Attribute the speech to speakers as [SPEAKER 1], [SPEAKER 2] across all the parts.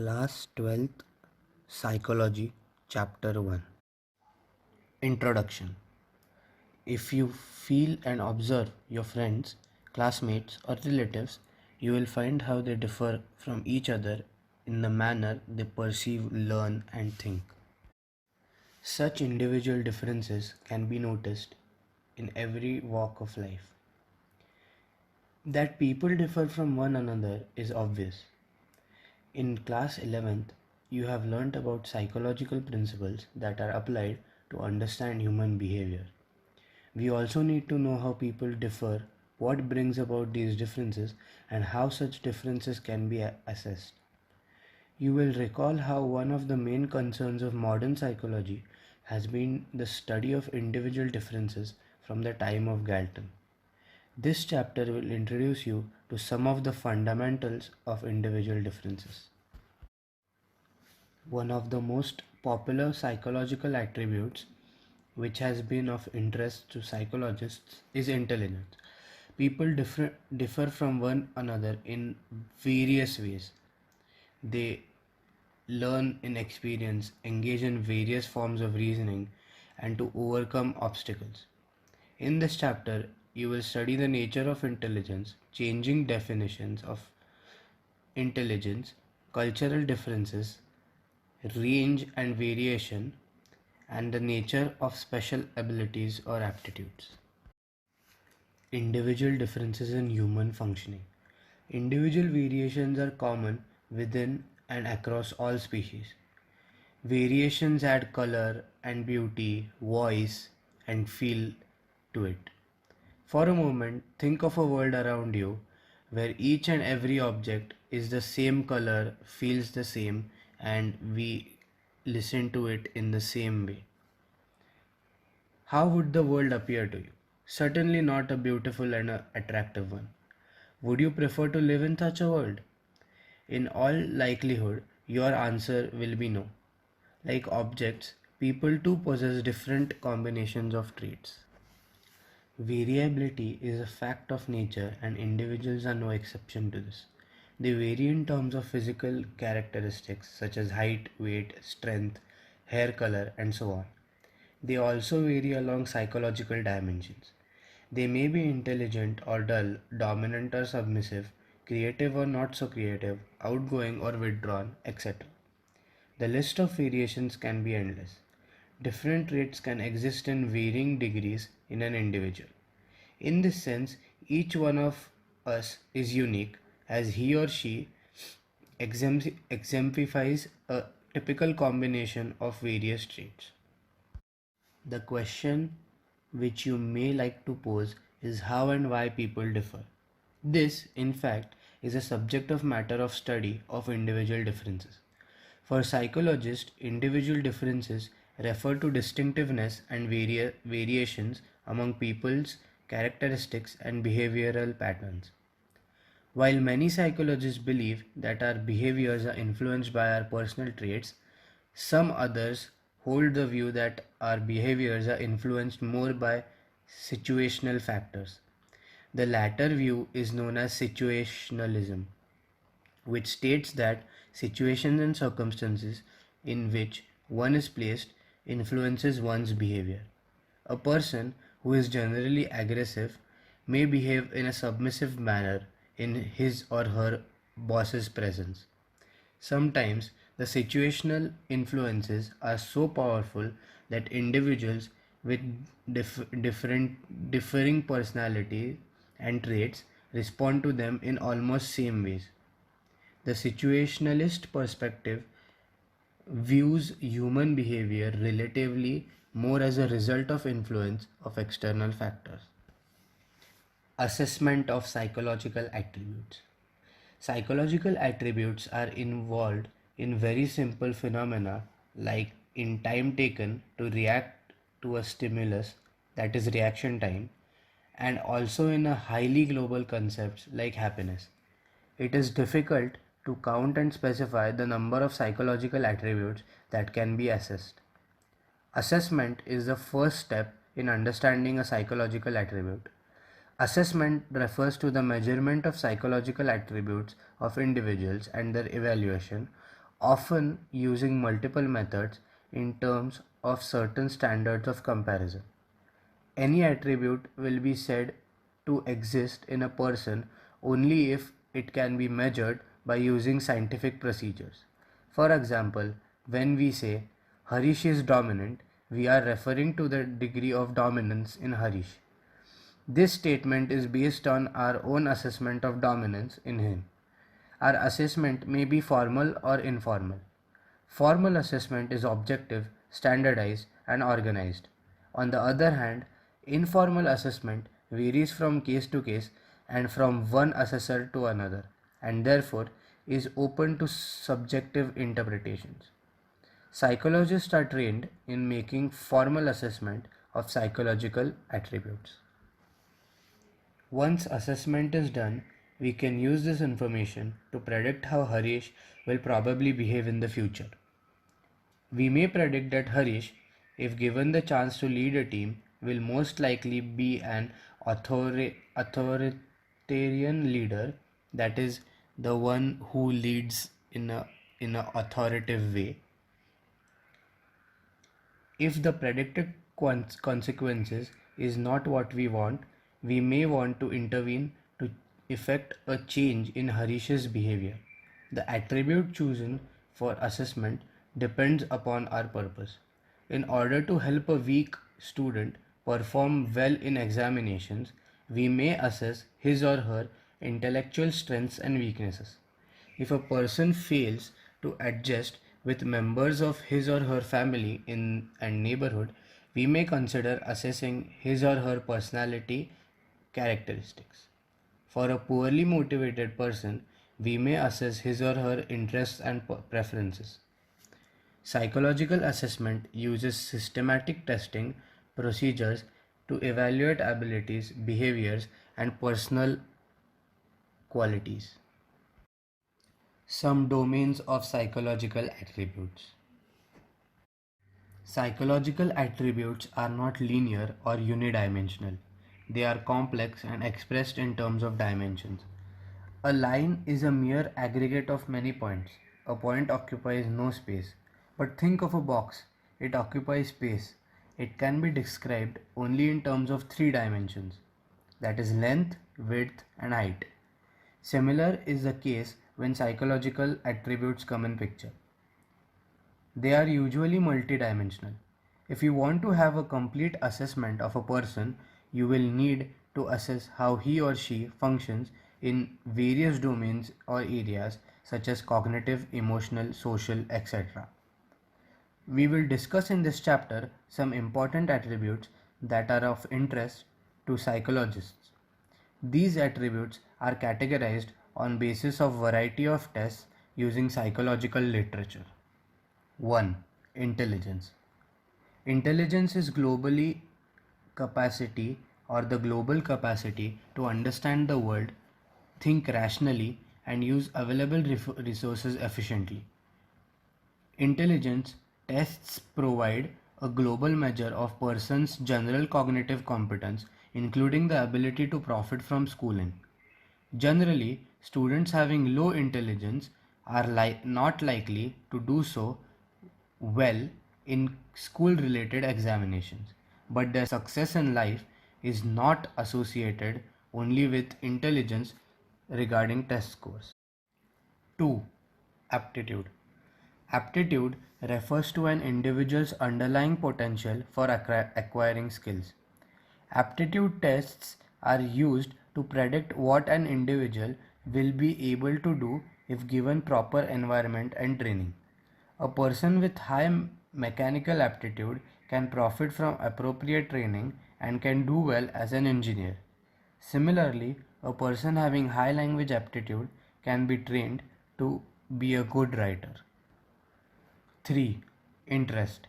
[SPEAKER 1] Class 12th Psychology Chapter 1 Introduction. If you feel and observe your friends, classmates, or relatives, you will find how they differ from each other in the manner they perceive, learn, and think. Such individual differences can be noticed in every walk of life. That people differ from one another is obvious. In class 11th, you have learnt about psychological principles that are applied to understand human behavior. We also need to know how people differ, what brings about these differences, and how such differences can be assessed. You will recall how one of the main concerns of modern psychology has been the study of individual differences from the time of Galton. This chapter will introduce you to some of the fundamentals of individual differences. One of the most popular psychological attributes which has been of interest to psychologists is intelligence. People differ from one another in various ways. They learn in experience, engage in various forms of reasoning, and to overcome obstacles. In this chapter, you will study the nature of intelligence, changing definitions of intelligence, cultural differences, range and variation, and the nature of special abilities or aptitudes. Individual differences in human functioning. Individual variations are common within and across all species. Variations add color and beauty, voice, and feel to it. For a moment, think of a world around you where each and every object is the same color, feels the same, and we listen to it in the same way. How would the world appear to you? Certainly not a beautiful and attractive one. Would you prefer to live in such a world? In all likelihood, your answer will be no. Like objects, people too possess different combinations of traits. Variability is a fact of nature and individuals are no exception to this. They vary in terms of physical characteristics such as height, weight, strength, hair color, and so on. They also vary along psychological dimensions. They may be intelligent or dull, dominant or submissive, creative or not so creative, outgoing or withdrawn, etc. The list of variations can be endless. Different traits can exist in varying degrees in an individual. In this sense, each one of us is unique as he or she exemplifies a typical combination of various traits. The question which you may like to pose is how and why people differ. This, in fact, is a subject of matter of study of individual differences. For psychologists, individual differences refer to distinctiveness and variations among people's characteristics and behavioral patterns. While many psychologists believe that our behaviors are influenced by our personal traits, some others hold the view that our behaviors are influenced more by situational factors. The latter view is known as situationalism, which states that situations and circumstances in which one is placed influences one's behavior. A person who is generally aggressive may behave in a submissive manner in his or her boss's presence. Sometimes the situational influences are so powerful that individuals with differing personality and traits respond to them in almost same ways. The situationalist perspective views human behavior relatively more as a result of influence of external factors. Assessment of psychological attributes. Psychological attributes are involved in very simple phenomena like in time taken to react to a stimulus, that is reaction time, and also in a highly global concepts like happiness. It is difficult to count and specify the number of psychological attributes that can be assessed. Assessment is the first step in understanding a psychological attribute. Assessment refers to the measurement of psychological attributes of individuals and their evaluation, often using multiple methods in terms of certain standards of comparison. Any attribute will be said to exist in a person only if it can be measured by using scientific procedures. For example, when we say Harish is dominant, we are referring to the degree of dominance in Harish. This statement is based on our own assessment of dominance in him. Our assessment may be formal or informal. Formal assessment is objective, standardized, and organized. On the other hand, informal assessment varies from case to case and from one assessor to another, and therefore is open to subjective interpretations. Psychologists are trained in making formal assessment of psychological attributes. Once assessment is done, we can use this information to predict how Harish will probably behave in the future. We may predict that Harish, if given the chance to lead a team, will most likely be an authoritarian leader, that is, the one who leads in a authoritative way. If the predicted consequences is not what we want, we may want to intervene to effect a change in Harish's behavior. The attribute chosen for assessment depends upon our purpose. In order to help a weak student perform well in examinations, we may assess his or her intellectual strengths and weaknesses. If a person fails to adjust with members of his or her family and neighborhood, we may consider assessing his or her personality characteristics. For a poorly motivated person, we may assess his or her interests and preferences. Psychological assessment uses systematic testing procedures to evaluate abilities, behaviors, and personal qualities. Some domains of psychological attributes. Psychological attributes are not linear or unidimensional. They are complex and expressed in terms of dimensions. A line is a mere aggregate of many points. A point occupies no space. But think of a box. It occupies space. It can be described only in terms of three dimensions, that is length, width, and height. Similar is the case when psychological attributes come in picture. They are usually multidimensional. If you want to have a complete assessment of a person, you will need to assess how he or she functions in various domains or areas such as cognitive, emotional, social, etc. We will discuss in this chapter some important attributes that are of interest to psychologists. These attributes are categorized on basis of variety of tests using psychological literature. 1. Intelligence. Intelligence is globally capacity or the global capacity to understand the world, think rationally, and use available resources efficiently. Intelligence tests provide a global measure of person's general cognitive competence, including the ability to profit from schooling. Generally, students having low intelligence are not likely to do so well in school-related examinations, but their success in life is not associated only with intelligence regarding test scores. 2. Aptitude. Aptitude refers to an individual's underlying potential for acquiring skills. Aptitude tests are used to predict what an individual will be able to do if given proper environment and training. A person with high mechanical aptitude can profit from appropriate training and can do well as an engineer. Similarly, a person having high language aptitude can be trained to be a good writer. 3. Interest.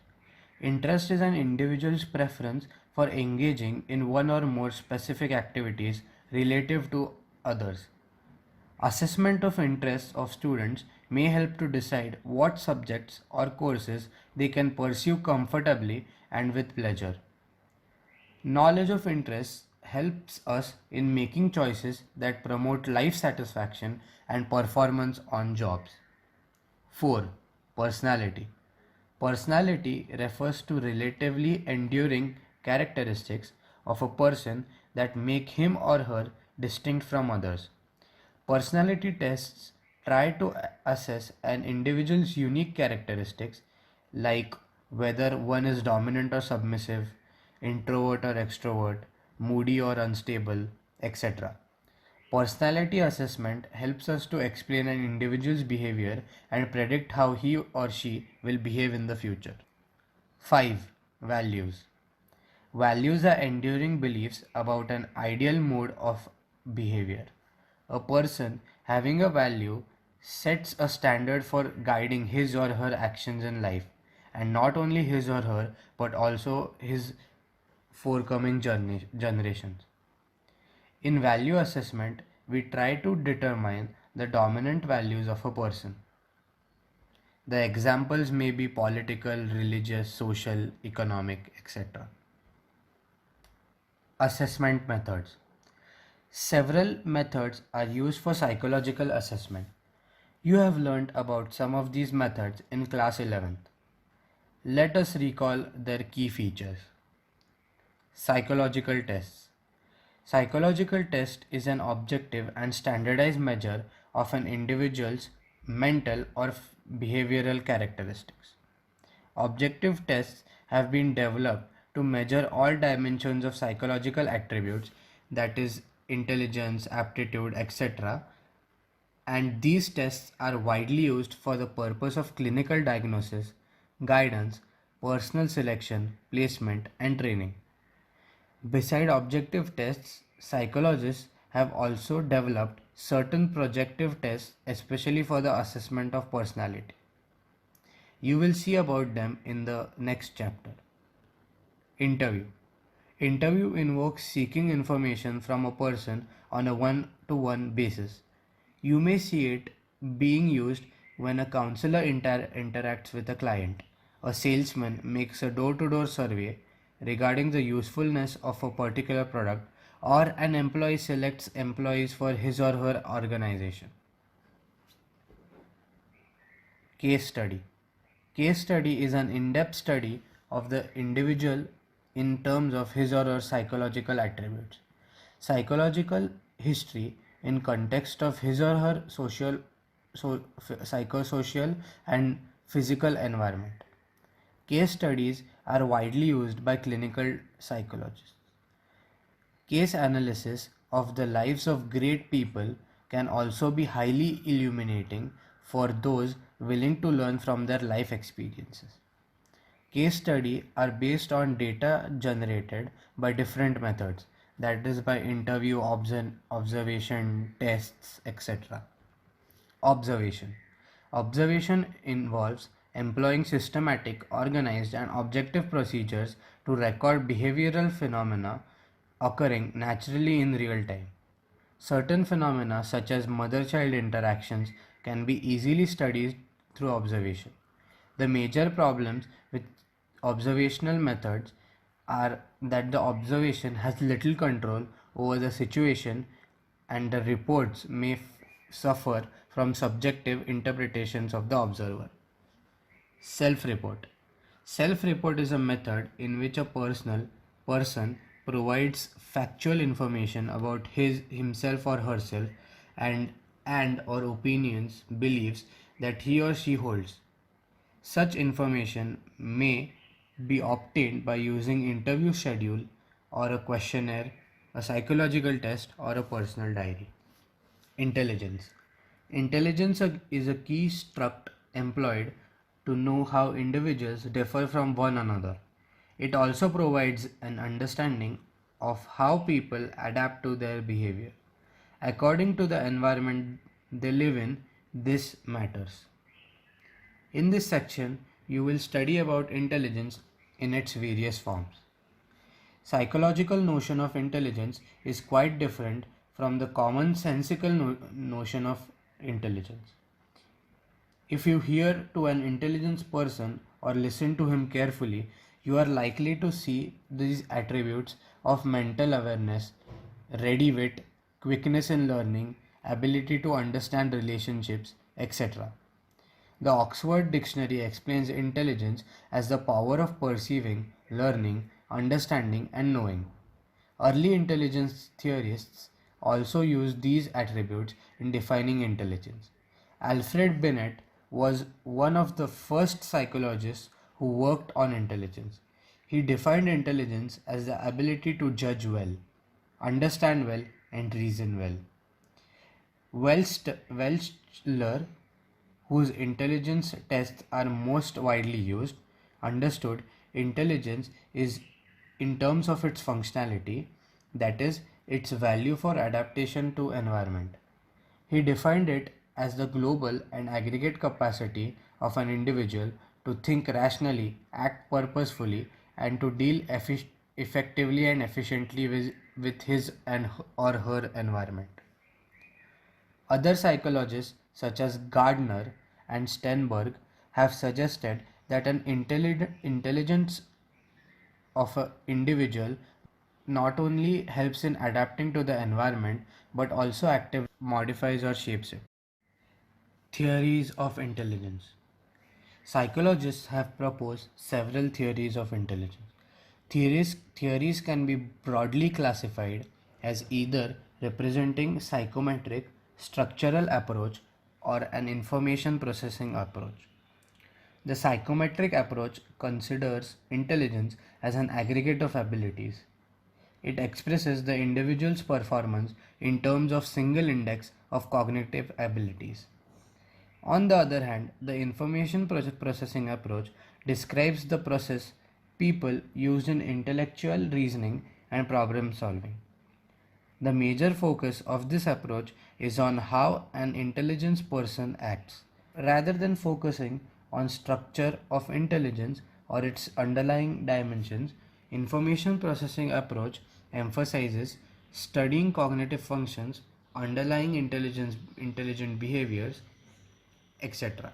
[SPEAKER 1] Interest is an individual's preference for engaging in one or more specific activities relative to others. Assessment of interests of students may help to decide what subjects or courses they can pursue comfortably and with pleasure. Knowledge of interests helps us in making choices that promote life satisfaction and performance on jobs. 4. Personality. Personality refers to relatively enduring characteristics of a person that make him or her distinct from others. Personality tests try to assess an individual's unique characteristics, like whether one is dominant or submissive, introvert or extrovert, moody or unstable, etc. Personality assessment helps us to explain an individual's behavior and predict how he or she will behave in the future. 5. Values. Values are enduring beliefs about an ideal mode of behavior. A person having a value sets a standard for guiding his or her actions in life, and not only his or her, but also his forthcoming generations. In value assessment, we try to determine the dominant values of a person. The examples may be political, religious, social, economic, etc. Assessment methods. Several methods are used for psychological assessment. You have learned about some of these methods in class 11th. Let us recall their key features. Psychological tests. Psychological test is an objective and standardized measure of an individual's mental or behavioral characteristics. Objective tests have been developed to measure all dimensions of psychological attributes, that is, intelligence, aptitude, etc., and these tests are widely used for the purpose of clinical diagnosis, guidance, personal selection, placement, and training. Beside objective tests, psychologists have also developed certain projective tests, especially for the assessment of personality. You will see about them in the next chapter. Interview. Interview invokes seeking information from a person on a one-to-one basis. You may see it being used when a counselor interacts with a client. A salesman makes a door-to-door survey regarding the usefulness of a particular product, or an employee selects employees for his or her organization. Case study. Case study is an in-depth study of the individual in terms of his or her psychological attributes. Psychological history in context of his or her psychosocial and physical environment. Case studies are widely used by clinical psychologists. Case analysis of the lives of great people can also be highly illuminating for those willing to learn from their life experiences. Case studies are based on data generated by different methods, that is, by interview, observation, tests, etc. Observation. Observation involves employing systematic, organized, and objective procedures to record behavioral phenomena occurring naturally in real time. Certain phenomena, such as mother-child interactions, can be easily studied through observation. The major problems with observational methods are that the observation has little control over the situation, and the reports may suffer from subjective interpretations of the observer. Self-report. Self-report is a method in which a person provides factual information about himself or herself, and or opinions, beliefs that he or she holds. Such information may be obtained by using interview schedule or a questionnaire, a psychological test, or a personal diary. Intelligence. Intelligence is a key struct employed to know how individuals differ from one another. It also provides an understanding of how people adapt to their behavior. According to the environment they live in, this matters. In this section, you will study about intelligence in its various forms. Psychological notion of intelligence is quite different from the commonsensical notion of intelligence. If you hear to an intelligent person or listen to him carefully, you are likely to see these attributes of mental awareness, ready wit, quickness in learning, ability to understand relationships, etc. The Oxford Dictionary explains intelligence as the power of perceiving, learning, understanding, and knowing. Early intelligence theorists also used these attributes in defining intelligence. Alfred Binet was one of the first psychologists who worked on intelligence. He defined intelligence as the ability to judge well, understand well, and reason well. Welchler, whose intelligence tests are most widely used, understood intelligence is in terms of its functionality, that is, its value for adaptation to environment. He defined it as the global and aggregate capacity of an individual to think rationally, act purposefully, and to deal effectively and efficiently with his and or her environment. Other psychologists, such as Gardner and Sternberg, have suggested that an intelligence of an individual not only helps in adapting to the environment but also actively modifies or shapes it. Theories of intelligence. Psychologists have proposed several theories of intelligence. Theories can be broadly classified as either representing psychometric, structural approach or an information processing approach. The psychometric approach considers intelligence as an aggregate of abilities. It expresses the individual's performance in terms of single index of cognitive abilities. On the other hand, the information processing approach describes the process people use in intellectual reasoning and problem solving. The major focus of this approach is on how an intelligent person acts, rather than focusing on structure of intelligence or its underlying dimensions. Information processing approach emphasizes studying cognitive functions, underlying intelligent behaviors, etc.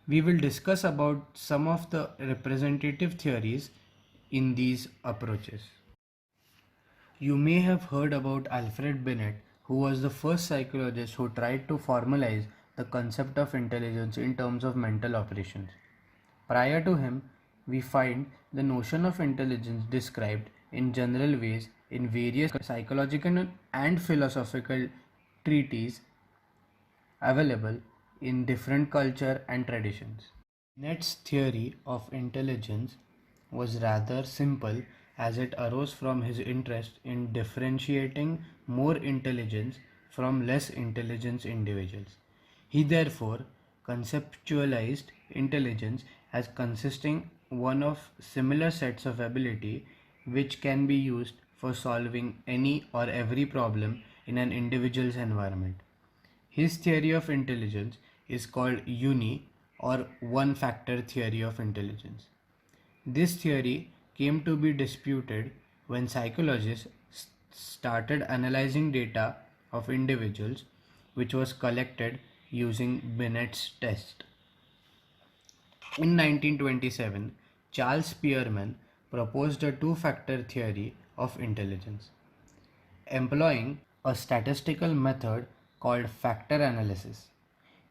[SPEAKER 1] We will discuss about some of the representative theories in these approaches. You may have heard about Alfred Binet, who was the first psychologist who tried to formalize the concept of intelligence in terms of mental operations. Prior to him, we find the notion of intelligence described in general ways in various psychological and philosophical treatises available in different culture and traditions. Binet's theory of intelligence was rather simple as it arose from his interest in differentiating more intelligence from less intelligent individuals. He therefore conceptualized intelligence as consisting one of similar sets of ability which can be used for solving any or every problem in an individual's environment. His theory of intelligence is called or one factor theory of intelligence. This theory came to be disputed when psychologists started analyzing data of individuals which was collected using Binet's test. In 1927, Charles Spearman proposed a two-factor theory of intelligence, employing a statistical method called factor analysis.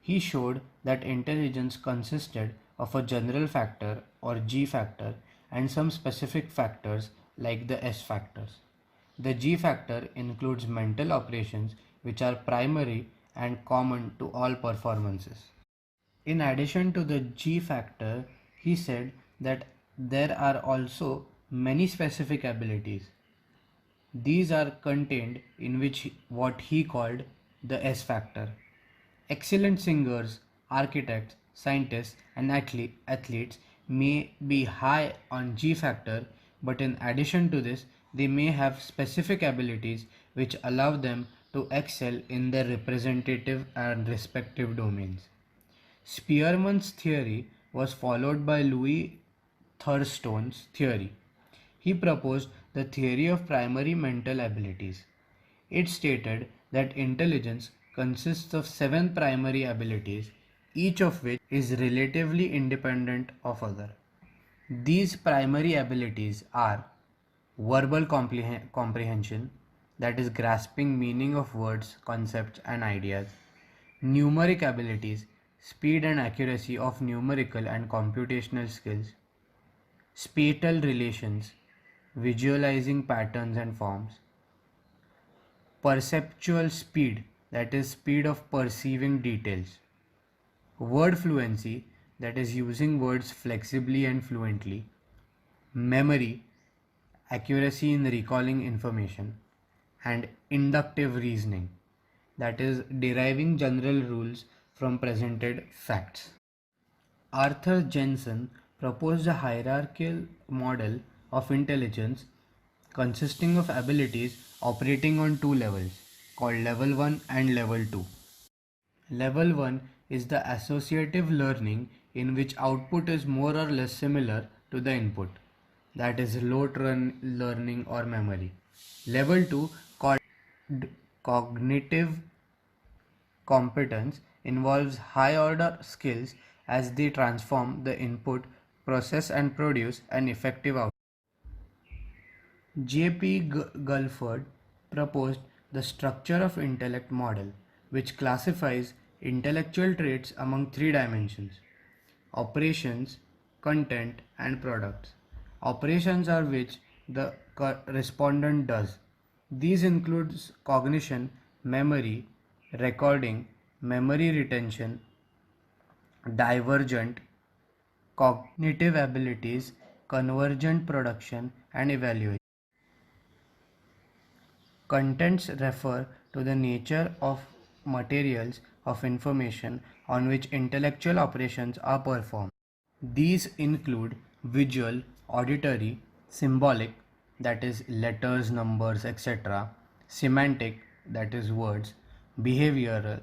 [SPEAKER 1] He showed that intelligence consisted of a general factor or G factor and some specific factors like the S factors. The G factor includes mental operations which are primary and common to all performances. In addition to the G factor, he said that there are also many specific abilities. These are contained in which what he called the S factor. Excellent singers, architects, scientists, and athletes may be high on G factor, but in addition to this, they may have specific abilities which allow them to excel in their representative and respective domains. Spearman's theory was followed by Louis Thurstone's theory. He proposed the theory of primary mental abilities. It stated that intelligence consists of seven primary abilities, each of which is relatively independent of other. These primary abilities are verbal comprehension, that is grasping meaning of words, concepts and ideas; numeric abilities, speed and accuracy of numerical and computational skills, spatial relations, visualizing patterns and forms, perceptual speed, that is speed of perceiving details, word fluency, that is using words flexibly and fluently, memory, accuracy in recalling information, and inductive reasoning, that is deriving general rules from presented facts. Arthur Jensen proposed a hierarchical model of intelligence consisting of abilities operating on two levels called level 1 and level 2. Level 1 is the associative learning in which output is more or less similar to the input, that is rote learning or memory. Level 2, called cognitive competence, involves high order skills as they transform the input, process and produce an effective output. J.P. Gulford proposed the structure of intellect model, which classifies intellectual traits among three dimensions: operations, content, and products. Operations are which the respondent does. These includes cognition, memory, recording, memory retention, divergent cognitive abilities, convergent production, and evaluation. Contents refer to the nature of materials of information on which intellectual operations are performed. These include visual, auditory, symbolic, that is letters, numbers, etc., semantic, that is words, behavioral,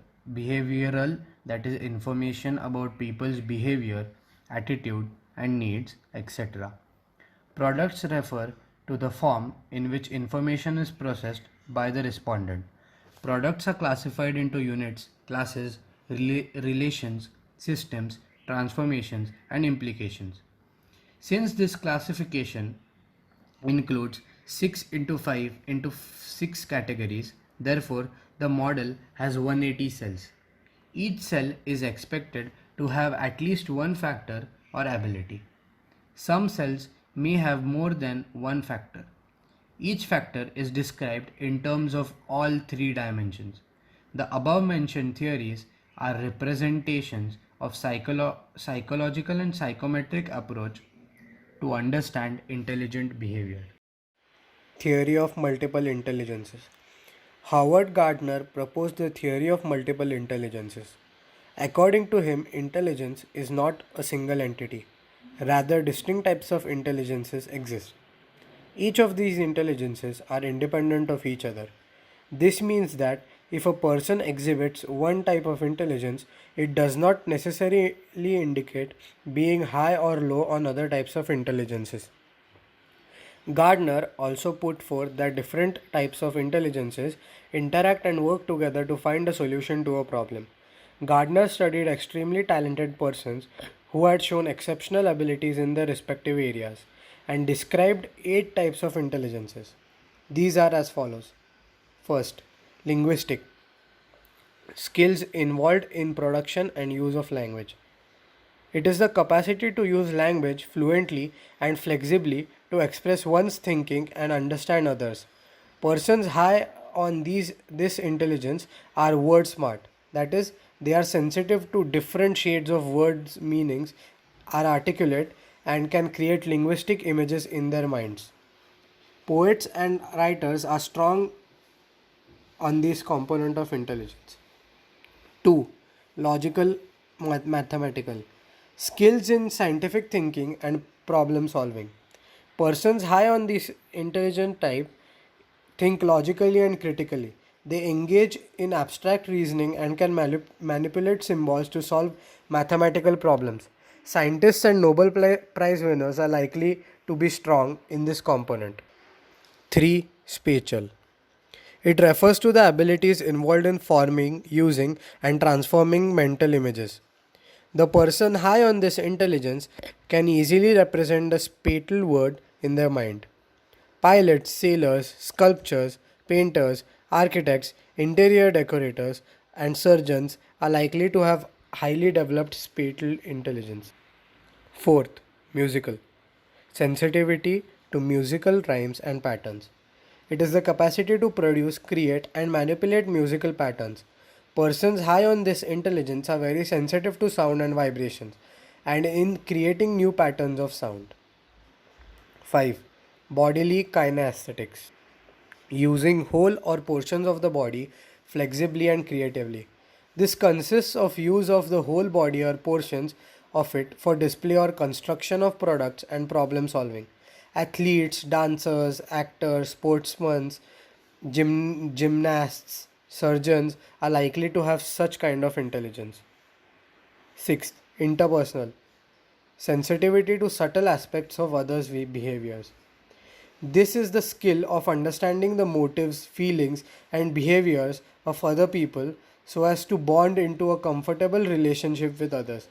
[SPEAKER 1] that is information about people's behavior, attitude, and needs, etc. Products refer to the form in which information is processed by the respondent. Products are classified into units, classes, relations, systems, transformations, and implications. Since this classification includes 6 into 5 into 6 categories, therefore the model has 180 cells. Each cell is expected to have at least one factor or ability. Some cells may have more than one factor. Each factor is described in terms of all three dimensions. The above mentioned theories are representations of psychological and psychometric approach to understand intelligent behavior.
[SPEAKER 2] Theory of multiple intelligences. Howard Gardner proposed the theory of multiple intelligences. According to him, intelligence is not a single entity. Rather, distinct types of intelligences exist. Each of these intelligences are independent of each other. This means that if a person exhibits one type of intelligence, it does not necessarily indicate being high or low on other types of intelligences. Gardner also put forth that different types of intelligences interact and work together to find a solution to a problem. Gardner studied extremely talented persons who had shown exceptional abilities in their respective areas and described 8 types of intelligences. These are as follows. First, linguistic skills involved in production and use of language. It is the capacity to use language fluently and flexibly to express one's thinking and understand others. Persons high on this intelligence are word smart. That is, they are sensitive to different shades of words' meanings, are articulate, and can create linguistic images in their minds. Poets and writers are strong on this component of intelligence. 2. Logical mathematical skills in scientific thinking and problem solving. Persons high on this intelligent type think logically and critically. They engage in abstract reasoning and can manipulate symbols to solve mathematical problems. Scientists and Nobel Prize winners are likely to be strong in this component. 3. Spatial. It refers to the abilities involved in forming, using, and transforming mental images. The person high on this intelligence can easily represent the spatial world in their mind. Pilots, sailors, sculptors, painters, architects, interior decorators, and surgeons are likely to have highly developed spatial intelligence. Fourth, musical. Sensitivity to musical rhymes and patterns. It is the capacity to produce, create, and manipulate musical patterns. Persons high on this intelligence are very sensitive to sound and vibrations, and in creating new patterns of sound. 5. Bodily kinesthetics. Using whole or portions of the body flexibly and creatively. This consists of use of the whole body or portions of it for display or construction of products and problem solving. Athletes, dancers, actors, sportsmen, gymnasts, surgeons are likely to have such kind of intelligence. Sixth, interpersonal. Sensitivity to subtle aspects of others' behaviors. This is the skill of understanding the motives, feelings, and behaviors of other people so as to bond into a comfortable relationship with others.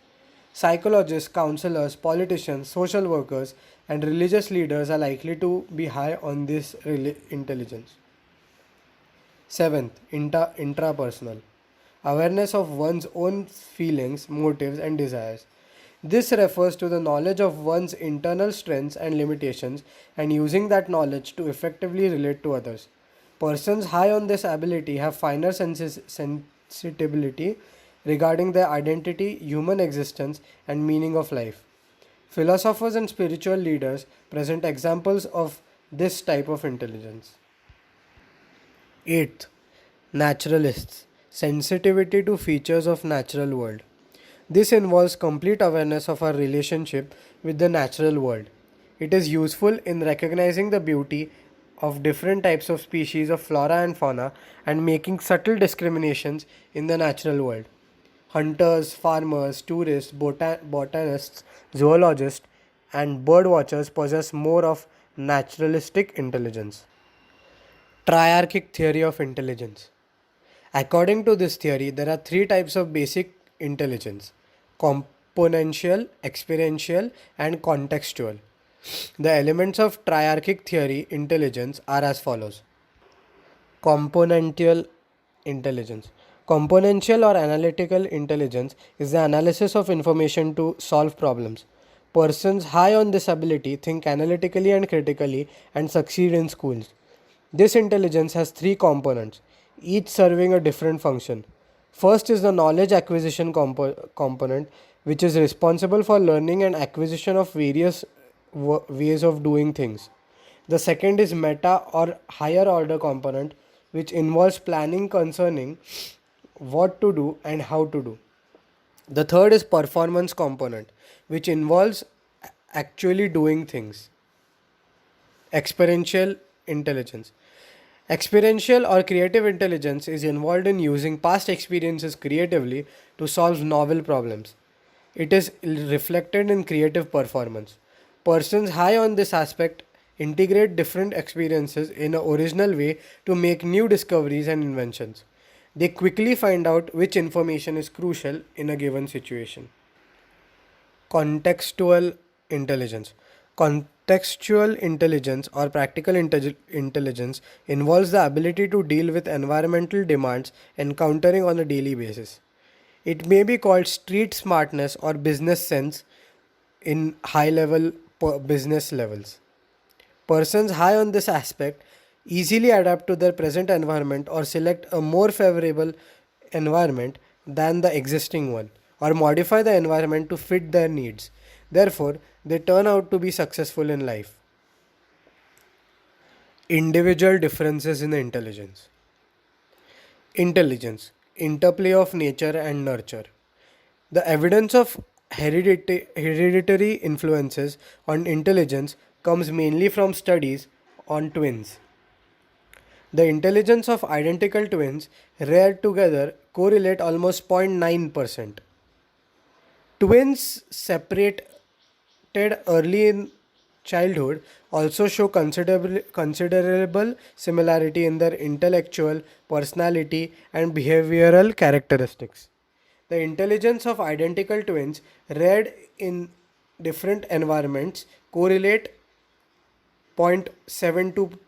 [SPEAKER 2] Psychologists, counselors, politicians, social workers, and religious leaders are likely to be high on this intelligence. Seventh, intrapersonal. Awareness of one's own feelings, motives, and desires. This refers to the knowledge of one's internal strengths and limitations and using that knowledge to effectively relate to others. Persons high on this ability have finer sensitivity regarding their identity, human existence, and meaning of life. Philosophers and spiritual leaders present examples of this type of intelligence. Eighth, naturalists. Sensitivity to features of natural world. This involves complete awareness of our relationship with the natural world. It is useful in recognizing the beauty of different types of species of flora and fauna and making subtle discriminations in the natural world. Hunters, farmers, tourists, botanists, zoologists, and bird watchers possess more of naturalistic intelligence. Triarchic theory of intelligence. According to this theory, there are three types of basic intelligence: componential, experiential, and contextual. The elements of triarchic theory intelligence are as follows: componential intelligence. Componential or analytical intelligence is the analysis of information to solve problems. Persons high on this ability think analytically and critically and succeed in schools. This intelligence has three components, each serving a different function. First is the knowledge acquisition component, which is responsible for learning and acquisition of various ways of doing things. The second is meta or higher order component, which involves planning concerning what to do and how to do. The third is performance component, which involves actually doing things. Experiential intelligence. Experiential or creative intelligence is involved in using past experiences creatively to solve novel problems. It is reflected in creative performance. Persons high on this aspect integrate different experiences in an original way to make new discoveries and inventions. They quickly find out which information is crucial in a given situation. Contextual intelligence. Contextual intelligence or practical intelligence involves the ability to deal with environmental demands encountering on a daily basis. It may be called street smartness or business sense in high level business levels. Persons high on this aspect easily adapt to their present environment or select a more favorable environment than the existing one, or modify the environment to fit their needs. Therefore, they turn out to be successful in life. Individual differences in intelligence. Intelligence, interplay of nature and nurture. The evidence of hereditary influences on intelligence comes mainly from studies on twins. The intelligence of identical twins reared together correlate almost 0.9%. Twins separated early in childhood also show considerable similarity in their intellectual, personality, and behavioral characteristics. The intelligence of identical twins reared in different environments correlate 0.72.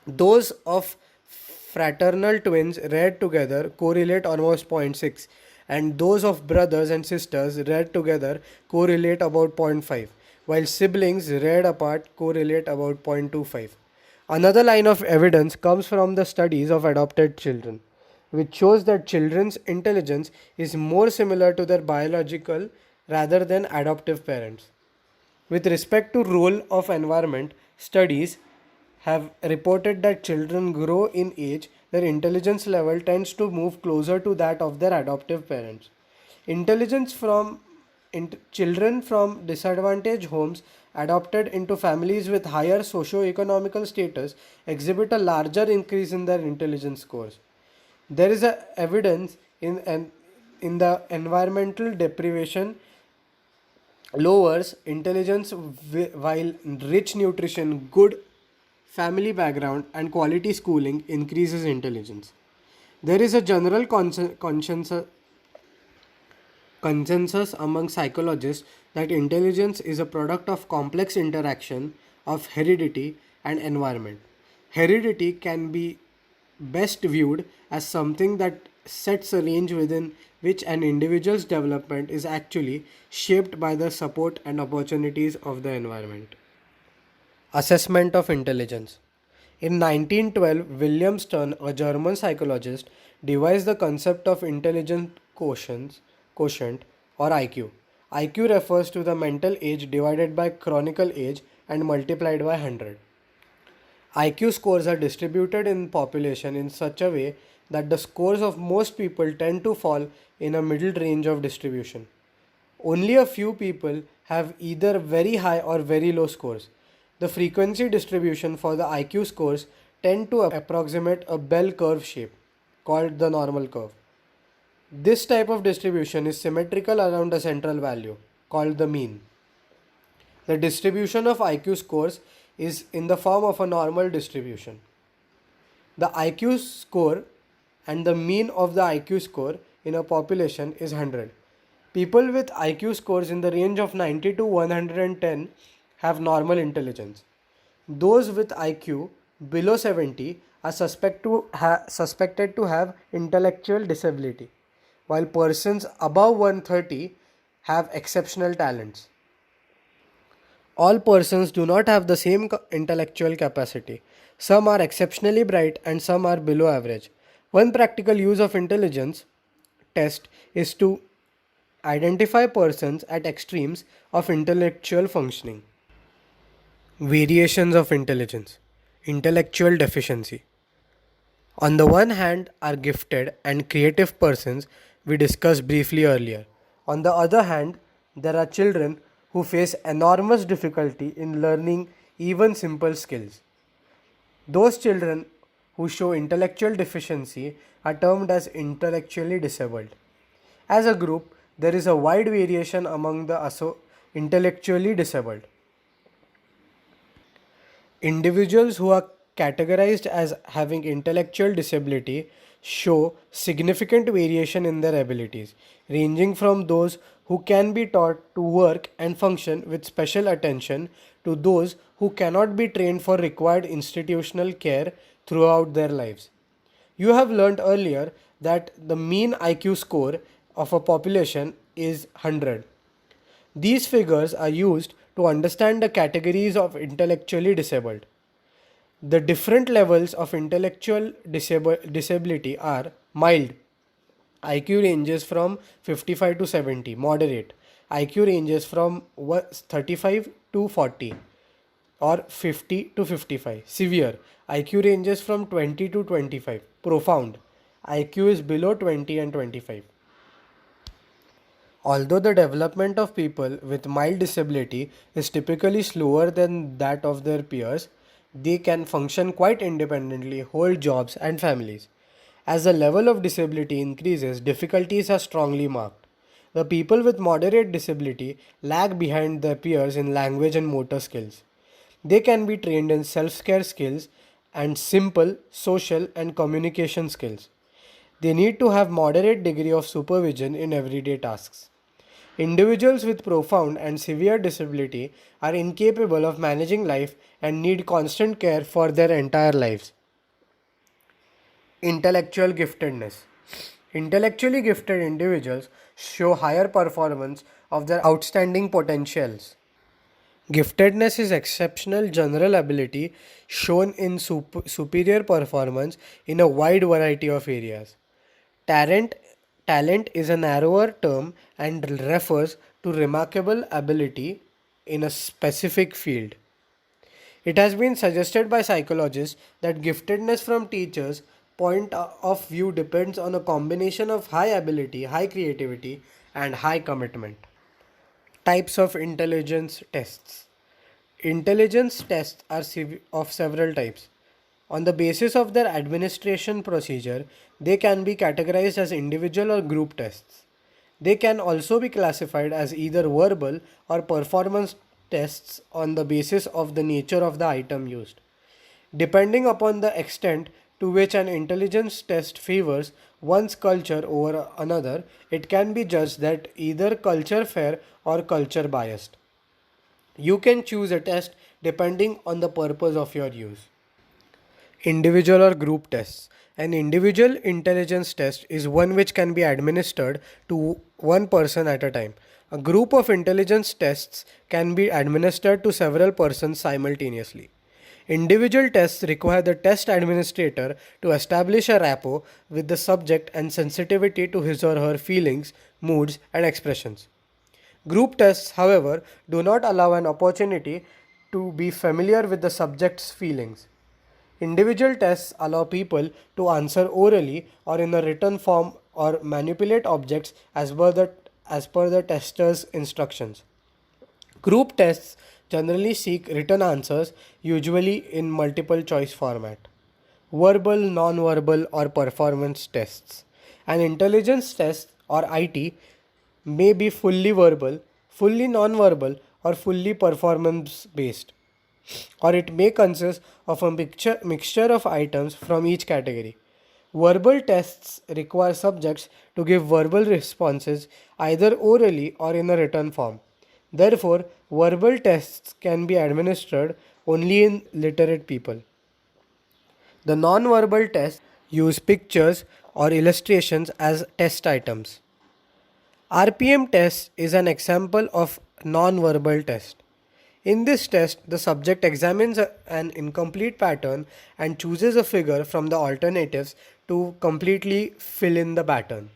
[SPEAKER 2] Those of fraternal twins reared together correlate almost zero point 0.6, and those of brothers and sisters read together correlate about zero point 0.5, while siblings read apart correlate about 0.25. Another line of evidence comes from the studies of adopted children, which shows that children's intelligence is more similar to their biological rather than adoptive parents. With respect to role of environment, studies have reported that children grow in age, their intelligence level tends to move closer to that of their adoptive parents. Intelligence from children from disadvantaged homes adopted into families with higher socio-economical status exhibit a larger increase in their intelligence scores. There is a evidence in the environmental deprivation lowers intelligence while rich nutrition, good family background, and quality schooling increases intelligence. There is a general consensus among psychologists that intelligence is a product of complex interaction of heredity and environment. Heredity can be best viewed as something that sets a range within which an individual's development is actually shaped by the support and opportunities of the environment. Assessment of intelligence. In 1912, William Stern, a German psychologist, devised the concept of intelligence quotient or IQ. IQ refers to the mental age divided by chronicle age and multiplied by 100. IQ scores are distributed in population in such a way that the scores of most people tend to fall in a middle range of distribution. Only a few people have either very high or very low scores. The frequency distribution for the IQ scores tend to approximate a bell curve shape called the normal curve. This type of distribution is symmetrical around a central value called the mean. The distribution of IQ scores is in the form of a normal distribution. The IQ score and the mean of the IQ score in a population is 100. People with IQ scores in the range of 90 to 110 have normal intelligence. Those with IQ below 70 are suspected to have intellectual disability, while persons above 130 have exceptional talents. All persons do not have the same intellectual capacity. Some are exceptionally bright and some are below average. One practical use of intelligence test is to identify persons at extremes of intellectual functioning. Variations of intelligence. Intellectual deficiency. On the one hand are gifted and creative persons we discussed briefly earlier. On the other hand, there are children who face enormous difficulty in learning even simple skills. Those children who show intellectual deficiency are termed as intellectually disabled. As a group, there is a wide variation among the intellectually disabled. Individuals who are categorized as having intellectual disability show significant variation in their abilities, ranging from those who can be taught to work and function with special attention to those who cannot be trained for required institutional care throughout their lives. You have learned earlier that the mean IQ score of a population is 100. These figures are used to understand the categories of intellectually disabled. The different levels of intellectual disability are mild. IQ ranges from 55 to 70. Moderate. IQ ranges from 35 to 40 or 50 to 55. Severe. IQ ranges from 20 to 25. Profound. IQ is below 20 and 25. Although the development of people with mild disability is typically slower than that of their peers, they can function quite independently, hold jobs and families. As the level of disability increases, difficulties are strongly marked. The people with moderate disability lag behind their peers in language and motor skills. They can be trained in self-care skills and simple social and communication skills. They need to have moderate degree of supervision in everyday tasks. Individuals with profound and severe disability are incapable of managing life and need constant care for their entire lives. Intellectual giftedness. Intellectually gifted individuals show higher performance of their outstanding potentials. Giftedness is exceptional general ability shown in superior performance in a wide variety of areas. Talent, talent is a narrower term and refers to remarkable ability in a specific field. It has been suggested by psychologists that giftedness from teachers' point of view depends on a combination of high ability, high creativity, and high commitment. Types of intelligence tests. Intelligence tests are of several types. On the basis of their administration procedure, they can be categorized as individual or group tests. They can also be classified as either verbal or performance tests on the basis of the nature of the item used. Depending upon the extent to which an intelligence test favors one's culture over another, it can be judged that either culture fair or culture biased. You can choose a test depending on the purpose of your use. Individual or group tests. An individual intelligence test is one which can be administered to one person at a time. A group of intelligence tests can be administered to several persons simultaneously. Individual tests require the test administrator to establish a rapport with the subject and sensitivity to his or her feelings, moods, and expressions. Group tests, however, do not allow an opportunity to be familiar with the subject's feelings. Individual tests allow people to answer orally or in a written form or manipulate objects as per the tester's instructions. Group tests generally seek written answers, usually in multiple choice format. Verbal, non-verbal, or performance tests. An intelligence test or IT may be fully verbal, fully non-verbal, or fully performance based, or it may consist of a mixture of items from each category. Verbal tests require subjects to give verbal responses either orally or in a written form. Therefore, verbal tests can be administered only in literate people. The non-verbal tests use pictures or illustrations as test items. RPM test is an example of non-verbal test. In this test, the subject examines an incomplete pattern and chooses a figure from the alternatives to completely fill in the pattern.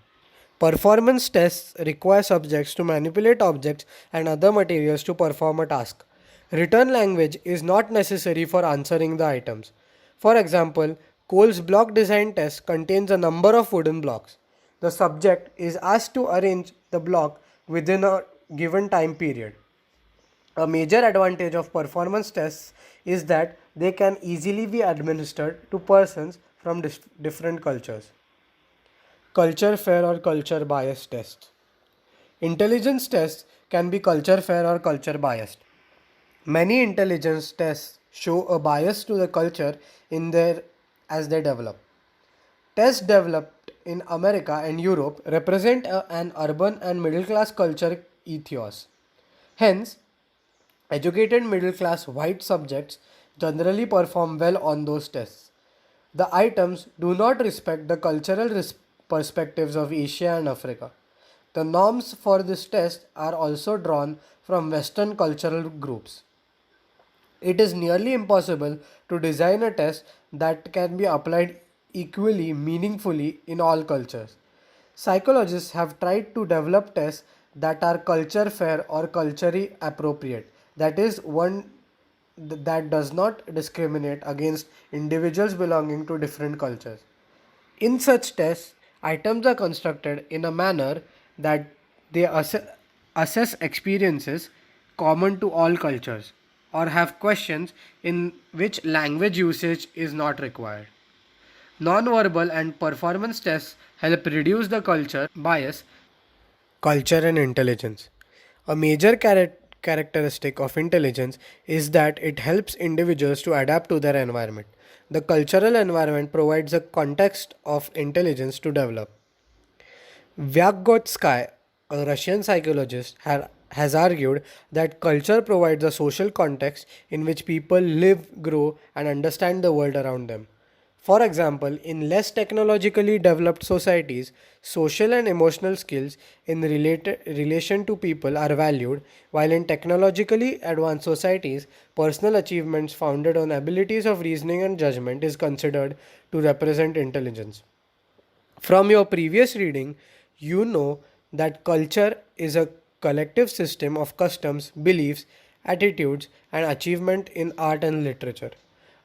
[SPEAKER 2] Performance tests require subjects to manipulate objects and other materials to perform a task. Written language is not necessary for answering the items. For example, Cole's block design test contains a number of wooden blocks. The subject is asked to arrange the block within a given time period. A major advantage of performance tests is that they can easily be administered to persons from different cultures. Culture fair or culture biased tests. Intelligence tests can be culture fair or culture biased. Many intelligence tests show a bias to the culture in their as they develop. Tests developed in America and Europe represent an urban and middle class culture ethos. Hence, educated middle class white subjects generally perform well on those tests. The items do not respect the cultural perspectives of Asia and Africa. The norms for this test are also drawn from Western cultural groups. It is nearly impossible to design a test that can be applied equally meaningfully in all cultures. Psychologists have tried to develop tests that are culture fair or culturally appropriate. That is, one that does not discriminate against individuals belonging to different cultures. In such tests, items are constructed in a manner that they assess experiences common to all cultures or have questions in which language usage is not required. Non-verbal and performance tests help reduce the culture bias. Culture and intelligence. A major characteristic of intelligence is that it helps individuals to adapt to their environment. The cultural environment provides a context of intelligence to develop. Vygotsky, a Russian psychologist, has argued that culture provides a social context in which people live, grow, and understand the world around them. For example, in less technologically developed societies, social and emotional skills in relation to people are valued, while in technologically advanced societies, personal achievements founded on abilities of reasoning and judgment is considered to represent intelligence. From your previous reading, you know that culture is a collective system of customs, beliefs, attitudes, and achievement in art and literature.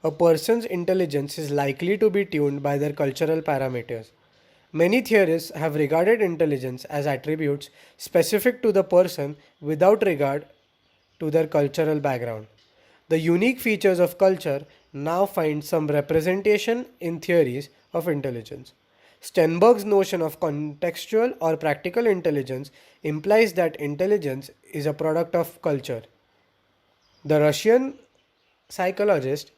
[SPEAKER 2] A person's intelligence is likely to be tuned by their cultural parameters. Many theorists have regarded intelligence as attributes specific to the person without regard to their cultural background. The unique features of culture now find some representation in theories of intelligence. Stenberg's notion of contextual or practical intelligence implies that intelligence is a product of culture. The Russian psychologist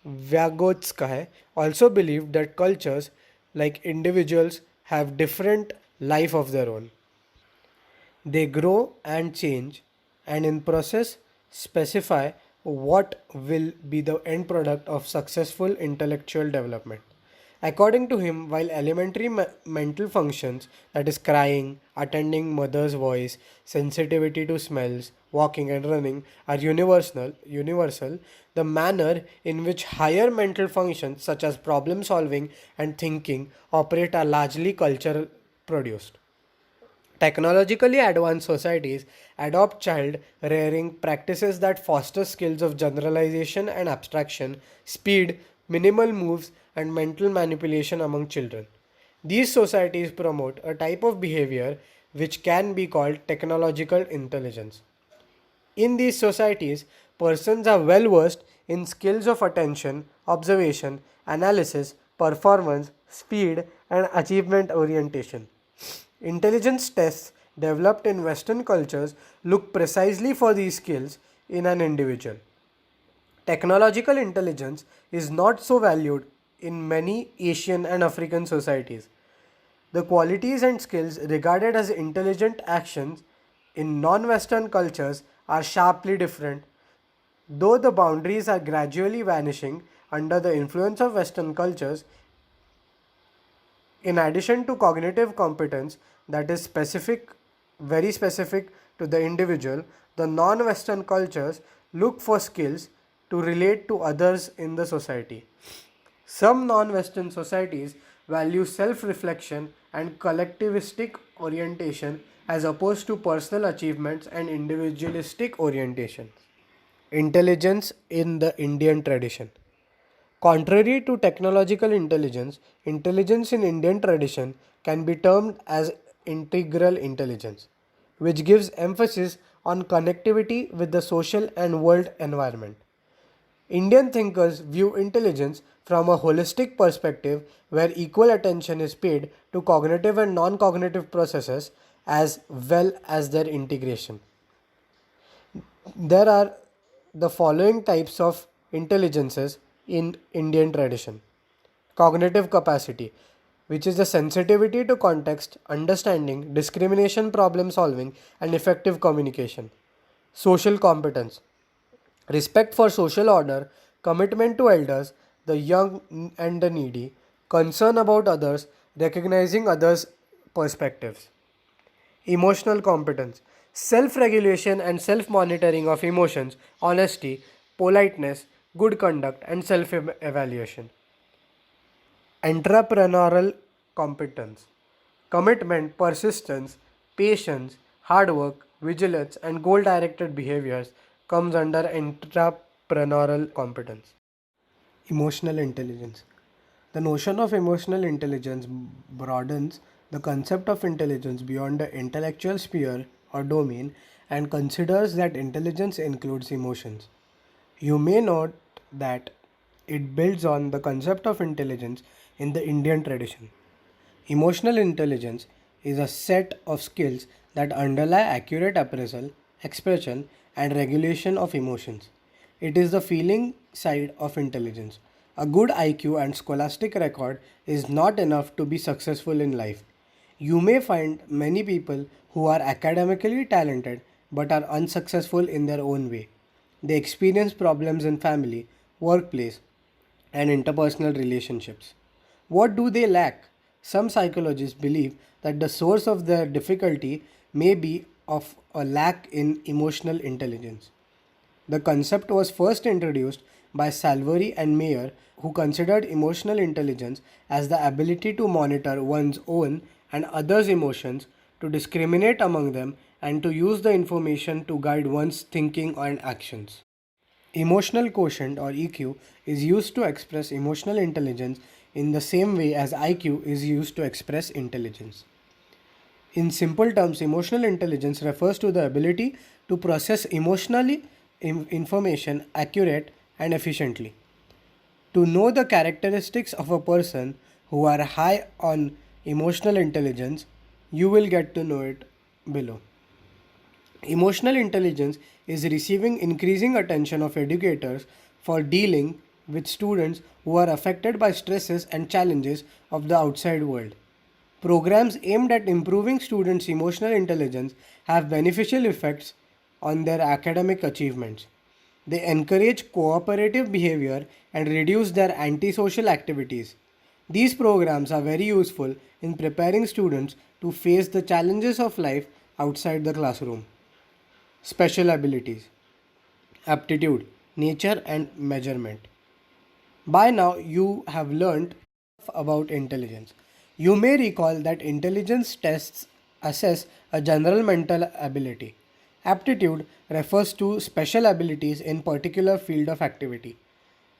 [SPEAKER 2] Vygotsky also believed that cultures, like individuals, have different life of their own. They grow and change, and in process specify what will be the end product of successful intellectual development. According to him, while elementary mental functions, that is crying, attending mother's voice, sensitivity to smells, walking and running, are universal, the manner in which higher mental functions such as problem solving and thinking operate are largely cultural produced. Technologically advanced societies adopt child rearing practices that foster skills of generalization and abstraction, speed, minimal moves, and mental manipulation among children. These societies promote a type of behavior which can be called technological intelligence. In these societies, persons are well versed in skills of attention, observation, analysis, performance, speed, and achievement orientation. Intelligence tests developed in Western cultures look precisely for these skills in an individual. Technological intelligence is not so valued in many Asian and African societies. The qualities and skills regarded as intelligent actions in non Western cultures are sharply different, though the boundaries are gradually vanishing under the influence of Western cultures. In addition to cognitive competence that is very specific to the individual, the non Western cultures look for skills to relate to others in the society. Some non Western societies value self reflection and collectivistic orientation as opposed to personal achievements and individualistic orientation. Intelligence in the Indian tradition. Contrary to technological intelligence, intelligence in Indian tradition can be termed as integral intelligence, which gives emphasis on connectivity with the social and world environment. Indian thinkers view intelligence from a holistic perspective where equal attention is paid to cognitive and non cognitive processes as well as their integration. There are the following types of intelligences in Indian tradition: cognitive capacity, which is the sensitivity to context, understanding, discrimination, problem solving, and effective communication. Social competence, respect for social order, commitment to elders, the young and the needy, concern about others, recognizing others' perspectives. Emotional competence, self regulation and self monitoring of emotions, honesty, politeness, good conduct, and self evaluation. Entrepreneurial competence, commitment, persistence, patience, hard work, vigilance, and goal directed behaviors comes under entrepreneurial competence. Emotional intelligence. The notion of emotional intelligence broadens the concept of intelligence beyond the intellectual sphere or domain and considers that intelligence includes emotions. You may note that it builds on the concept of intelligence in the Indian tradition. Emotional intelligence is a set of skills that underlie accurate appraisal, expression, and regulation of emotions. It is the feeling side of intelligence. A good IQ and scholastic record is not enough to be successful in life. You may find many people who are academically talented but are unsuccessful in their own way. They experience problems in family, workplace, and interpersonal relationships. What do they lack? Some psychologists believe that the source of their difficulty may be of a lack in emotional intelligence. The concept was first introduced by Salvori and Mayer, who considered emotional intelligence as the ability to monitor one's own and others' emotions, to discriminate among them, and to use the information to guide one's thinking and actions. Emotional quotient or EQ is used to express emotional intelligence in the same way as IQ is used to express intelligence. In simple terms, emotional intelligence refers to the ability to process emotionally information accurate and efficiently. To know the characteristics of a person who are high on emotional intelligence, you will get to know it below. Emotional intelligence is receiving increasing attention of educators for dealing with students who are affected by stresses and challenges of the outside world. Programs aimed at improving students' emotional intelligence have beneficial effects on their academic achievements. They encourage cooperative behavior and reduce their antisocial activities. These programs are very useful in preparing students to face the challenges of life outside the classroom. Special abilities, aptitude, nature, and measurement. By now, you have learned about intelligence. You may recall that intelligence tests assess a general mental ability. Aptitude refers to special abilities in particular field of activity.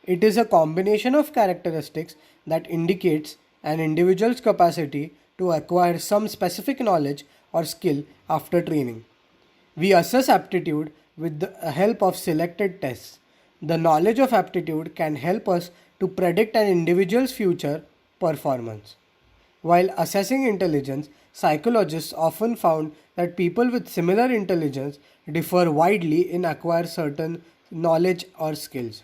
[SPEAKER 2] It is a combination of characteristics that indicates an individual's capacity to acquire some specific knowledge or skill after training. We assess aptitude with the help of selected tests. The knowledge of aptitude can help us to predict an individual's future performance. While assessing intelligence, psychologists often found that people with similar intelligence differ widely in acquire certain knowledge or skills.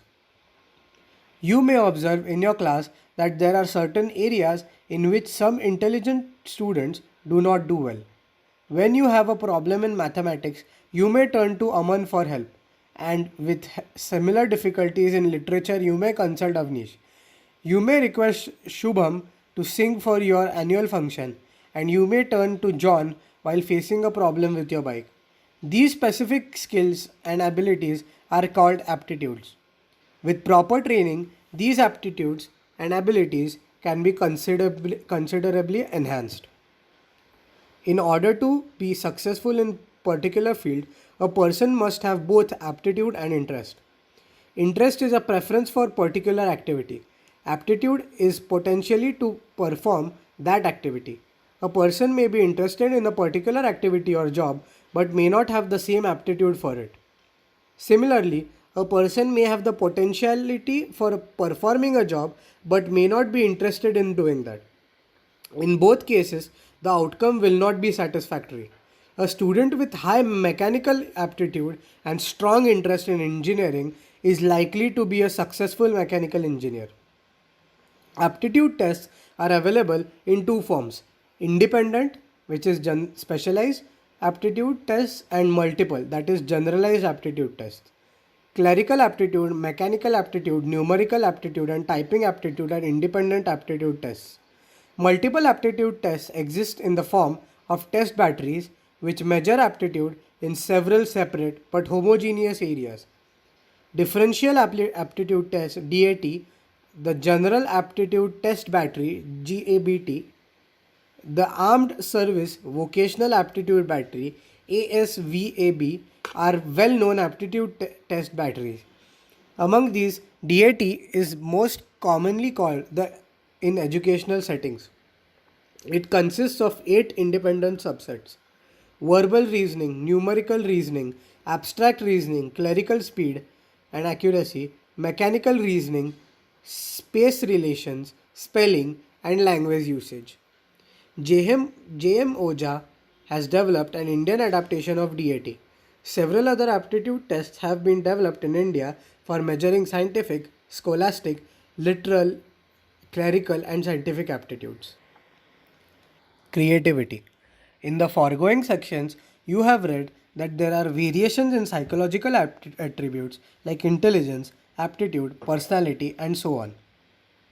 [SPEAKER 2] You may observe in your class that there are certain areas in which some intelligent students do not do well. When you have a problem in mathematics, you may turn to Aman for help, and with similar difficulties in literature, you may consult Avnish. You may request Shubham to sing for your annual function, and you may turn to John while facing a problem with your bike. These specific skills and abilities are called aptitudes. With proper training, these aptitudes and abilities can be considerably enhanced. In order to be successful in particular field, a person must have both aptitude and interest. Interest is a preference for particular activity. Aptitude is potentially to perform that activity. A person may be interested in a particular activity or job but may not have the same aptitude for it. Similarly, a person may have the potentiality for performing a job but may not be interested in doing that. In both cases, the outcome will not be satisfactory. A student with high mechanical aptitude and strong interest in engineering is likely to be a successful mechanical engineer. Aptitude tests are available in two forms: independent, which is specialized aptitude tests, and multiple, that is generalized aptitude tests. Clerical aptitude, mechanical aptitude, numerical aptitude, and typing aptitude are independent aptitude tests. Multiple aptitude tests exist in the form of test batteries which measure aptitude in several separate but homogeneous areas. Differential aptitude test DAT, the General Aptitude Test Battery GABT, the Armed Service Vocational Aptitude Battery ASVAB are well known aptitude test batteries. Among these, DAT is most commonly called the in educational settings. It consists of 8 independent subsets: verbal reasoning, numerical reasoning, abstract reasoning, clerical speed and accuracy, mechanical reasoning, space relations, spelling, and language usage. J.M. Oja has developed an Indian adaptation of DAT. Several other aptitude tests have been developed in India for measuring scientific, scholastic, literal, clerical, and scientific aptitudes. Creativity. In the foregoing sections, you have read that there are variations in psychological attributes like intelligence, aptitude, personality, and so on.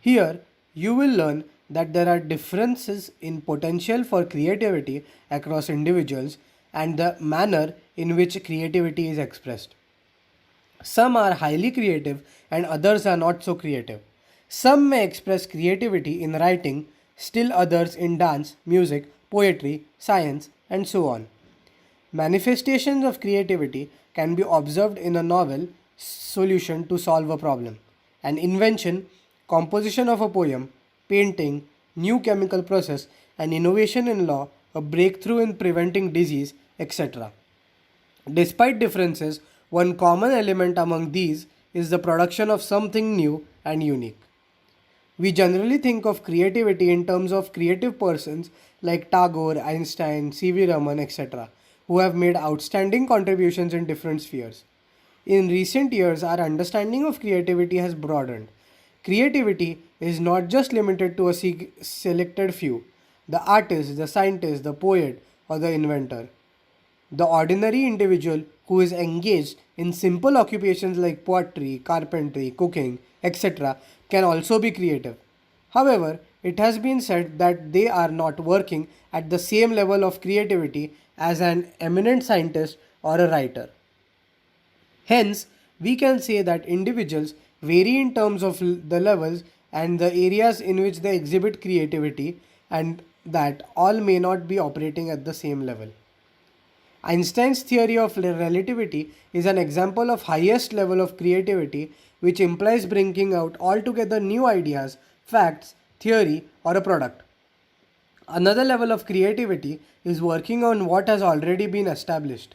[SPEAKER 2] Here, you will learn that there are differences in potential for creativity across individuals and the manner in which creativity is expressed. Some are highly creative and others are not so creative. Some may express creativity in writing, still others in dance, music, poetry, science, and so on. Manifestations of creativity can be observed in a novel solution to solve a problem, an invention, composition of a poem, painting, new chemical process, an innovation in law, a breakthrough in preventing disease, etc. Despite differences, one common element among these is the production of something new and unique. We generally think of creativity in terms of creative persons like Tagore, Einstein, C.V. Raman, etc., who have made outstanding contributions in different spheres. In recent years, our understanding of creativity has broadened. Creativity is not just limited to a selected few, the artist, the scientist, the poet, or the inventor. The ordinary individual who is engaged in simple occupations like pottery, carpentry, cooking, etc., can also be creative. However, it has been said that they are not working at the same level of creativity as an eminent scientist or a writer. Hence, we can say that individuals vary in terms of the levels and the areas in which they exhibit creativity, and that all may not be operating at the same level. Einstein's theory of relativity is an example of highest level of creativity, which implies bringing out altogether new ideas, facts, theory, or a product. Another level of creativity is working on what has already been established.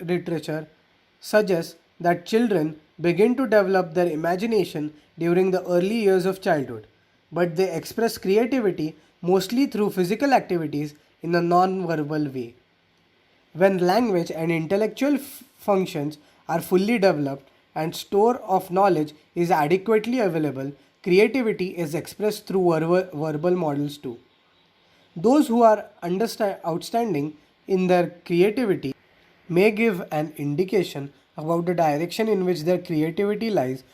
[SPEAKER 2] Literature suggests that children begin to develop their imagination during the early years of childhood, but they express creativity mostly through physical activities in a non-verbal way. When language and intellectual functions are fully developed and store of knowledge is adequately available, creativity is expressed through verbal models too. Those who are outstanding in their creativity may give an indication about the direction in which their creativity lies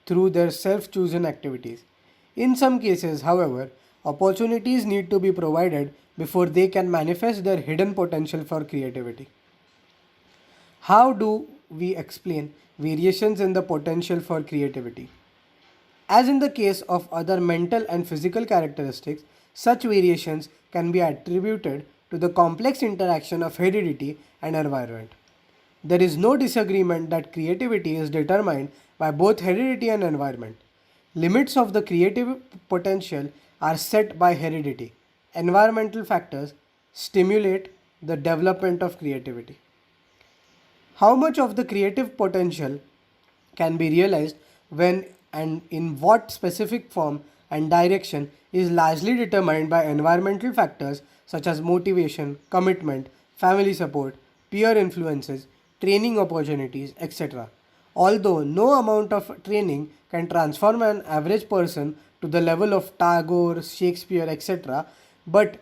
[SPEAKER 2] through their self chosen activities. In some cases, however, opportunities need to be provided before they can manifest their hidden potential for creativity. How do we explain variations in the potential for creativity? As in the case of other mental and physical characteristics, such variations can be attributed to the complex interaction of heredity and environment. There is no disagreement that creativity is determined by both heredity and environment. Limits of the creative potential are set by heredity. Environmental factors stimulate the development of creativity. How much of the creative potential can be realized when and in what specific form and direction is largely determined by environmental factors such as motivation, commitment, family support, peer influences, training opportunities, etc. Although no amount of training can transform an average person to the level of Tagore, Shakespeare, etc., but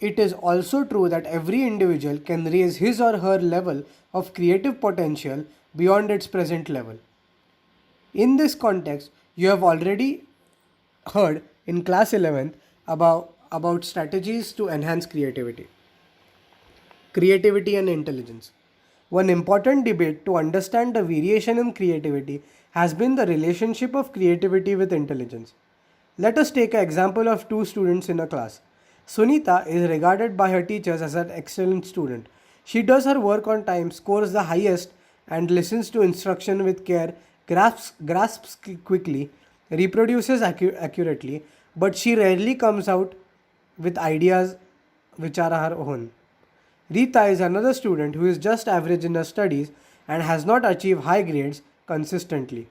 [SPEAKER 2] it is also true that every individual can raise his or her level of creative potential beyond its present level. In this context, you have already heard in class 11th about strategies to enhance creativity. Creativity and intelligence. One important debate to understand the variation in creativity has been the relationship of creativity with intelligence. Let us take an example of two students in a class. Sunita is regarded by her teachers as an excellent student. She does her work on time, scores the highest, and listens to instruction with care, grasps quickly, reproduces accurately, but she rarely comes out with ideas which are her own. Rita is another student who is just average in her studies and has not achieved high grades consistently.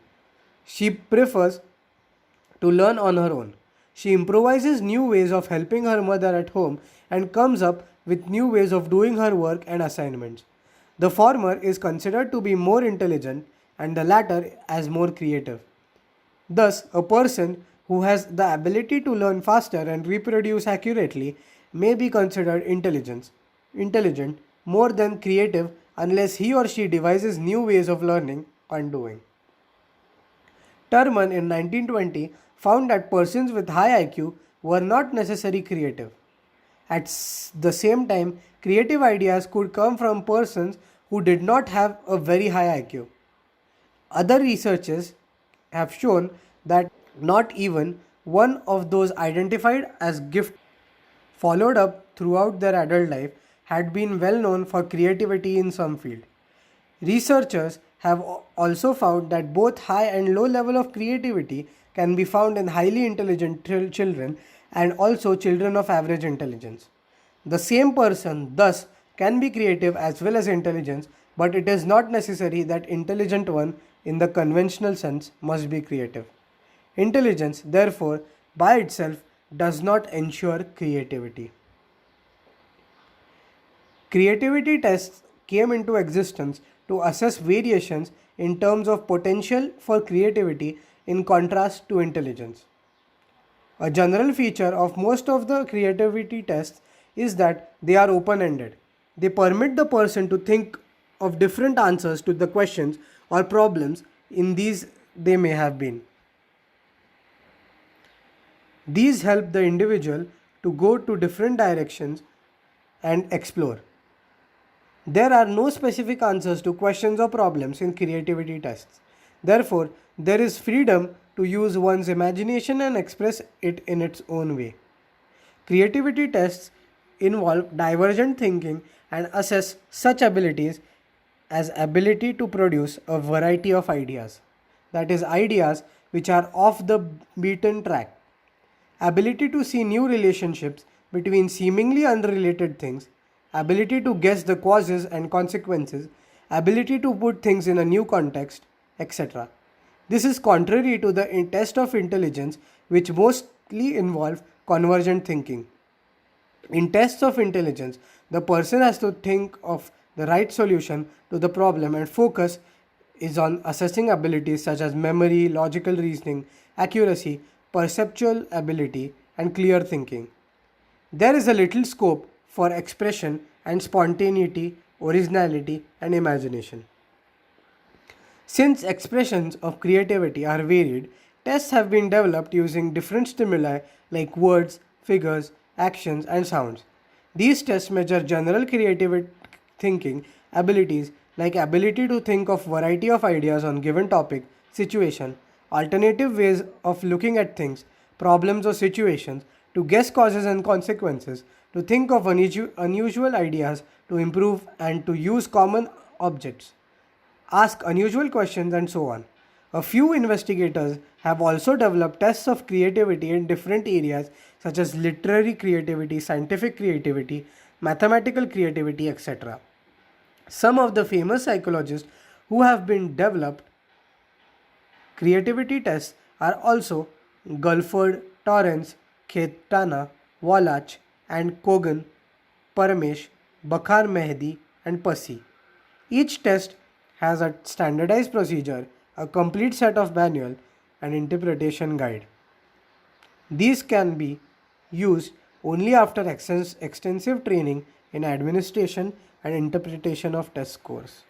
[SPEAKER 2] She prefers to learn on her own. She improvises new ways of helping her mother at home and comes up with new ways of doing her work and assignments. The former is considered to be more intelligent and the latter as more creative. Thus, a person who has the ability to learn faster and reproduce accurately may be considered intelligent more than creative unless he or she devises new ways of learning and doing. Terman in 1920 found that persons with high IQ were not necessarily creative. At the same time, creative ideas could come from persons who did not have a very high IQ. Other researchers have shown that not even one of those identified as gifted followed up throughout their adult life had been well known for creativity in some field. Researchers have also found that both high and low level of creativity can be found in highly intelligent children and also children of average intelligence. The same person thus can be creative as well as intelligent, but it is not necessary that intelligent one in the conventional sense must be creative. Intelligence, therefore, by itself does not ensure creativity. Creativity tests came into existence to assess variations in terms of potential for creativity in contrast to intelligence. A general feature of most of the creativity tests is that they are open-ended. They permit the person to think of different answers to the questions or problems in these they may have been. These help the individual to go to different directions and explore. There are no specific answers to questions or problems in creativity tests. Therefore, there is freedom to use one's imagination and express it in its own way. Creativity tests involve divergent thinking and assess such abilities as ability to produce a variety of ideas, that is, ideas which are off the beaten track, ability to see new relationships between seemingly unrelated things, ability to guess the causes and consequences, ability to put things in a new context, etc. This is contrary to the test of intelligence, which mostly involve convergent thinking. In tests of intelligence, the person has to think of the right solution to the problem and focus is on assessing abilities such as memory, logical reasoning, accuracy, perceptual ability, and clear thinking. There is a little scope for expression and spontaneity, originality, and imagination. Since expressions of creativity are varied, tests have been developed using different stimuli like words, figures, actions, and sounds. These tests measure general creative thinking abilities like ability to think of variety of ideas on given topic, situation, alternative ways of looking at things, problems or situations, to guess causes and consequences, to think of unusual ideas, to improve and to use common objects, ask unusual questions, and so on. A few investigators have also developed tests of creativity in different areas such as literary creativity, scientific creativity, mathematical creativity, etc. Some of the famous psychologists who have been developed creativity tests are also Gulford, Torrance, Khetana, Wallach, and Kogan, Paramesh, Bakhar Mehdi, and Pasi. Each test has a standardized procedure, a complete set of manual, and interpretation guide. These can be used only after extensive training in administration and interpretation of test scores.